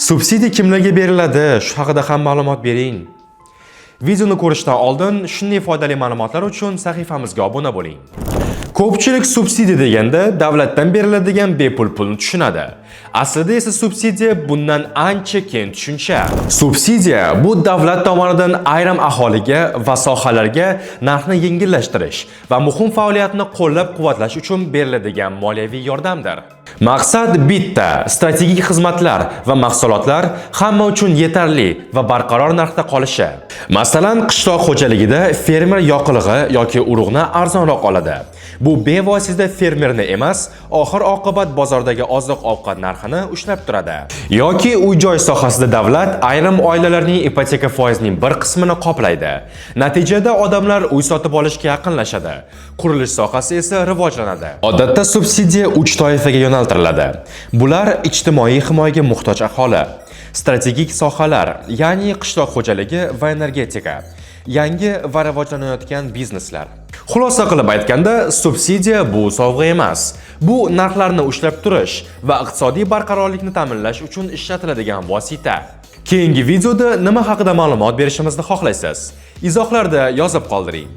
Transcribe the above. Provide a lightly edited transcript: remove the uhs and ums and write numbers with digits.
Subsidiya kimlarga beriladi? Shu haqida ham ma'lumot bering. Videoni ko'rishdan oldin shunday foydali ma'lumotlar uchun sahifamizga obuna bo'ling. Ko'pchilik subsidiya deganda davlatdan beriladigan bepul pulni tushunadi. Aslida esa subsidiya bundan ancha keng tushuncha. Subsidiya bu davlat tomonidan ayrim aholiga va sohalarga narxni yengillashtirish va muhim faoliyatni qo'llab-quvvatlash uchun beriladigan moliyaviy yordamdir. Maqsad bitta: strategik xizmatlar va mahsulotlar hamma uchun yetarli va barqaror narxda qolishi. Masalan, qishloq xo'jaligida fermer yoqilg'i yoki urug'ni arzonroq oladi. Bu bevosita fermerni emas, oxir-oqibat bozordagi oziq-ovqat narxini ushlab turadi. Yoki uy-joy sohasida davlat ayrim oilalarning ipoteka foizining bir qismini qoplaydi. Natijada odamlar uy sotib olishga yaqinlashadi. Qurilish sohasi esa rivojlanadi. Odatda subsidiya 3 toifaga yo'naltiriladi. Bular ijtimoiy himoyaga muhtoj aholi, strategik sohalar, ya'ni qishloq xo'jaligi va energetika, yangi va rivojlanayotgan bizneslar. Xulosa qilib aytganda, subsidiya bu sovg'a emas. Bu narxlarni ushlab turish va iqtisodiy barqarorlikni ta'minlash uchun ishlatiladigan vosita. Keyingi videoda nima haqida ma'lumot berishimizni xohlaysiz? Izohlarda yozib qoldiring.